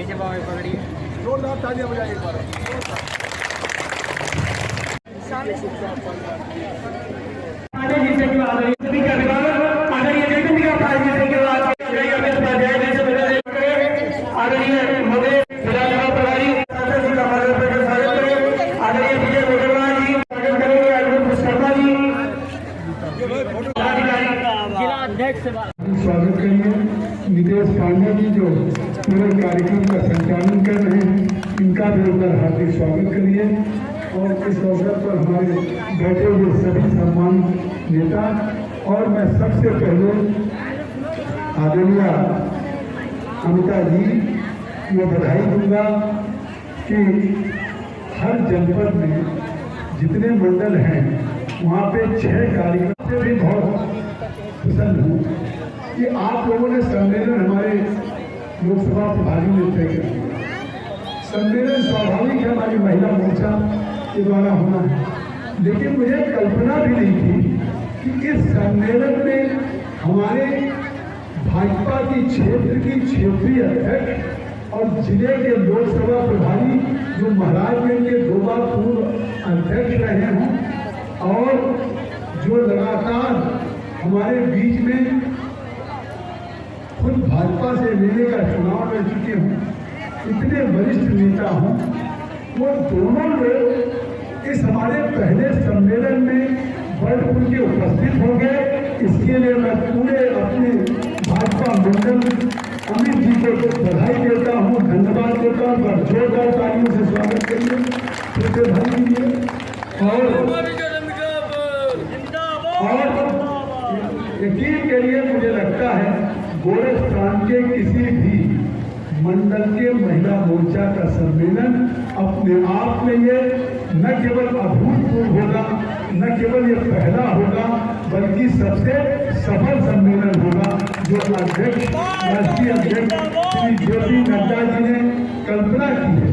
नीचे बाबा पकड़िए, जोरदार तालियां बजाइए एक बार। स्वागत करिए नितेश पांडे जी जो पूरे कार्यक्रम का संचालन कर रहे हैं, इनका भी एक बार हार्दिक स्वागत करिए। और इस अवसर पर हमारे बैठे हुए सभी सम्मानित नेता, और मैं सबसे पहले आदरणीय अमिता जी को बधाई दूंगा कि हर जनपद में जितने मंडल हैं वहाँ पे 6 कार्यक्रम से भी बहुत पसंद हूँ कि आप लोगों ने सम्मेलन हमारे लोकसभा प्रभारी ने तय कर दिया। सम्मेलन स्वाभाविक है, हमारी महिला मोर्चा के द्वारा होना है, लेकिन मुझे कल्पना भी नहीं थी कि इस सम्मेलन में हमारे भाजपा की क्षेत्र की क्षेत्रीय अध्यक्ष और जिले के लोकसभा प्रभारी जो महाराजगंज के 2 बार पूर्व अध्यक्ष रहे हों और जो लगातार हमारे बीच में खुद भाजपा से लेने का चुनाव लड़ चुके हों, इतने वरिष्ठ नेता हों, वो दोनों लोग इस हमारे पहले सम्मेलन में बढ़ के उपस्थित होंगे। इसके लिए मैं पूरे अपने भाजपा मंडल अमित जी को बधाई देता हूँ, धन्यवाद देता हूँ। पर जोरदार तालियों से स्वागत करिए, फिर से बधाई दीजिए। और यकीन करिए, मुझे लगता है गोरखपुर के किसी भी मंडल के महिला मोर्चा का सम्मेलन अपने आप में ये न केवल अभूतपूर्व होगा, न केवल ये पहला होगा, बल्कि सबसे सफल सम्मेलन होगा जो अध्यक्ष राष्ट्रीय अध्यक्ष श्री जेपी नड्डा जी ने कल्पना की है।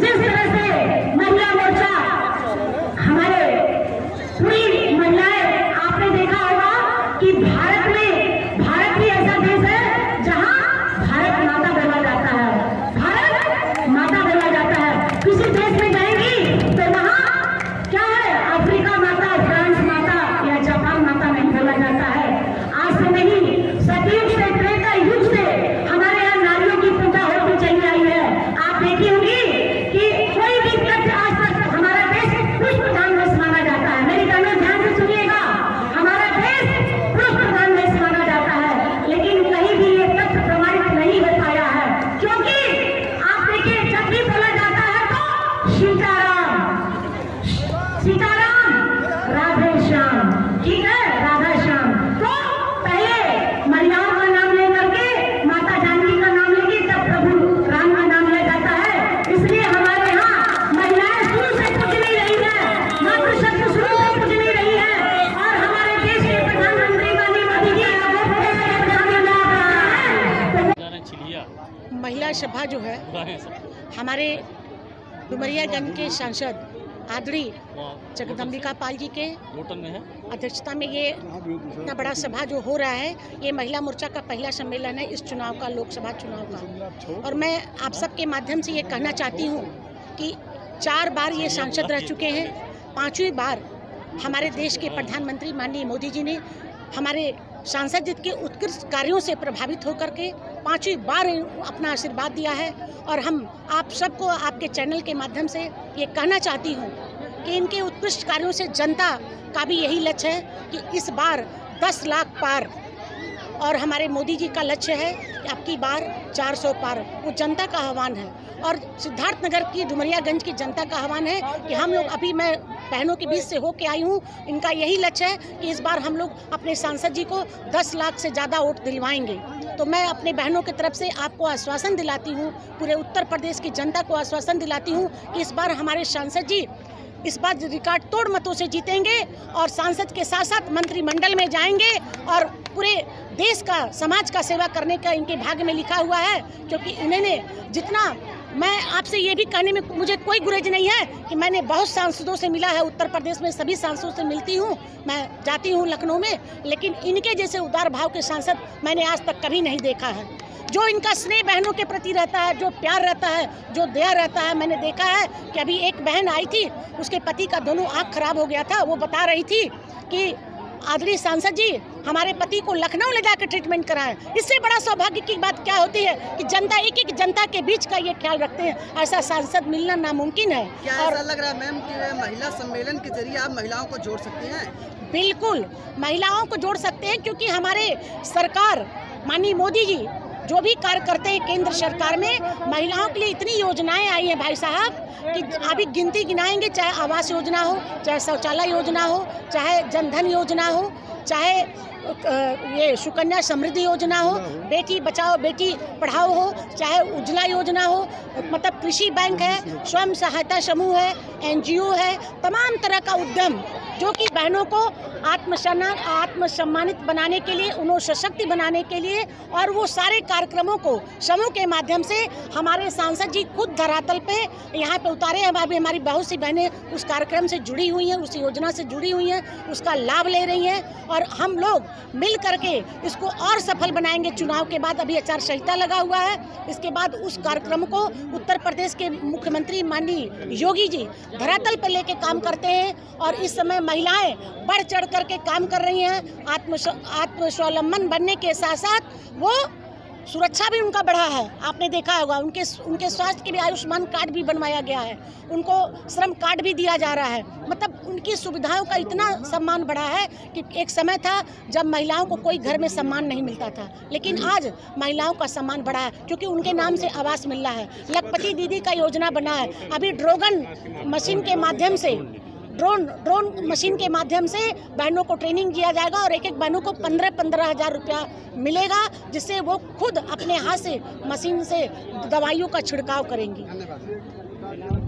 जिस तरह से महिला मोर्चा हमारे पूरी महिलाएं, आपने देखा होगा कि भारत भी ऐसा देश है जहां भारत माता बोला जाता है, भारत माता बोला जाता है। किसी देश में जाएंगी तो वहां क्या है, अफ्रीका माता, फ्रांस माता या जापान माता नहीं बोला जाता है। आज से नहीं, सतयुग से, त्रेता युग से हमारे यहाँ नारियों की पूजा होती चली आई है। आप देखी होगी कि कोई भी तथ्य आज तक हमारा देश पुरुष प्रधान देश माना जाता है। मेरी बहनों ध्यान से सुनिएगा, हमारा देश पुरुष प्रधान देश माना जाता है, लेकिन कहीं भी ये तथ्य प्रमाणित नहीं हो पाया है। क्योंकि आप देखिए, जब भी बोला जाता है तो सीताराम सीताराम, राधे श्याम, ठीक है, राधा श्याम। तो पहले महिलाओं का नाम लेकर के, माता जानकी का नाम लेके तब प्रभु राम का नाम लिया जाता है। इसलिए हमारे यहाँ महिलाएं शुरू से कुछ नहीं रही है, मातृशक्ति शुरू से कुछ नहीं रही है। और हमारे देश के प्रधानमंत्री माननीय मोदी जी महिला सभा जो है, हमारे डुमरियागंज के सांसद आदरणीय जगदम्बिका पाल जी के अध्यक्षता में ये इतना बड़ा सभा जो हो रहा है, ये महिला मोर्चा का पहला सम्मेलन है इस चुनाव का, लोकसभा चुनाव का। और मैं आप सबके माध्यम से ये कहना चाहती हूँ कि 4 बार ये सांसद रह चुके हैं, 5वीं बार हमारे देश के प्रधानमंत्री माननीय मोदी जी ने हमारे सांसद जी के उत्कृष्ट कार्यों से प्रभावित होकर के 5वीं बार अपना आशीर्वाद दिया है। और हम आप सबको आपके चैनल के माध्यम से ये कहना चाहती हूँ कि इनके उत्कृष्ट कार्यों से जनता का भी यही लक्ष्य है कि इस बार 10 लाख पार, और हमारे मोदी जी का लक्ष्य है कि अब की बार 400 पार। वो जनता का आह्वान है, और सिद्धार्थनगर की डुमरियागंज की जनता का आह्वान है कि हम लोग, अभी मैं बहनों के बीच से होके आई हूँ, इनका यही लक्ष्य है कि इस बार हम लोग अपने सांसद जी को 10 लाख से ज़्यादा वोट दिलवाएंगे। तो मैं अपने बहनों की तरफ से आपको आश्वासन दिलाती हूँ, पूरे उत्तर प्रदेश की जनता को आश्वासन दिलाती हूँ कि इस बार हमारे सांसद जी इस बार रिकॉर्ड तोड़ मतों से जीतेंगे, और सांसद के साथ साथ मंत्रिमंडल में जाएंगे, और पूरे देश का, समाज का सेवा करने का इनके भाग्य में लिखा हुआ है। क्योंकि इन्होंने जितना, मैं आपसे ये भी कहने में मुझे कोई गुरेज नहीं है कि मैंने बहुत सांसदों से मिला है, उत्तर प्रदेश में सभी सांसदों से मिलती हूँ, मैं जाती हूँ लखनऊ में, लेकिन इनके जैसे उदार भाव के सांसद मैंने आज तक कभी नहीं देखा है। जो इनका स्नेह बहनों के प्रति रहता है, जो प्यार रहता है, जो दया रहता है। मैंने देखा है कि अभी एक बहन आई थी, उसके पति का दोनों आँख खराब हो गया था। वो बता रही थी कि आदरणीय सांसद जी हमारे पति को लखनऊ ले जाकर ट्रीटमेंट कराएं। इससे बड़ा सौभाग्य की बात क्या होती है कि जनता एक जनता के बीच का ये ख्याल रखते हैं। ऐसा सांसद मिलना नामुमकिन है। क्या और ऐसा लग रहा है मैम कि महिला सम्मेलन के जरिए आप महिलाओं को जोड़ सकती हैं? बिल्कुल महिलाओं को जोड़ सकते हैं, क्योंकि हमारे सरकार माननीय मोदी जी जो भी कार्य करते हैं केंद्र सरकार में, महिलाओं के लिए इतनी योजनाएं आई हैं भाई साहब कि अभी गिनती गिनाएंगे। चाहे आवास योजना हो, चाहे शौचालय योजना हो, चाहे जनधन योजना हो, चाहे ये सुकन्या समृद्धि योजना हो, बेटी बचाओ बेटी पढ़ाओ हो, चाहे उज्ज्वला योजना हो, मतलब कृषि बैंक है, स्वयं सहायता समूह है, NGO है, तमाम तरह का उद्यम जो कि बहनों को आत्मसम्मानित बनाने के लिए, उन्हें सशक्त बनाने के लिए, और वो सारे कार्यक्रमों को समूह के माध्यम से हमारे सांसद जी खुद धरातल पे यहाँ पे उतारे हैं। अभी हमारी बहुत सी बहनें उस कार्यक्रम से जुड़ी हुई हैं, उस योजना से जुड़ी हुई हैं, उसका लाभ ले रही हैं, और हम लोग मिल करके इसको और सफल बनाएंगे। चुनाव के बाद अभी आचार संहिता लगा हुआ है, इसके बाद उस कार्यक्रम को उत्तर प्रदेश के मुख्यमंत्री माननीय योगी जी धरातल पर लेके काम करते हैं। और इस समय महिलाएं बढ़ चढ़ करके काम कर रही हैं। आत्मस्वावलंबन बनने के साथ साथ वो सुरक्षा भी उनका बढ़ा है। आपने देखा होगा उनके स्वास्थ्य के लिए आयुष्मान कार्ड भी बनवाया गया है, उनको श्रम कार्ड भी दिया जा रहा है। मतलब उनकी सुविधाओं का इतना सम्मान बढ़ा है कि एक समय था जब महिलाओं को कोई घर में सम्मान नहीं मिलता था, लेकिन आज महिलाओं का सम्मान बढ़ा है क्योंकि उनके नाम से आवास मिल रहा है। लखपति दीदी का योजना बना है। अभी ड्रोन मशीन के माध्यम से बहनों को ट्रेनिंग दिया जाएगा और एक बहनों को 15-15 हज़ार रुपया मिलेगा, जिससे वो खुद अपने हाथ से मशीन से दवाइयों का छिड़काव करेंगी। धन्यवाद।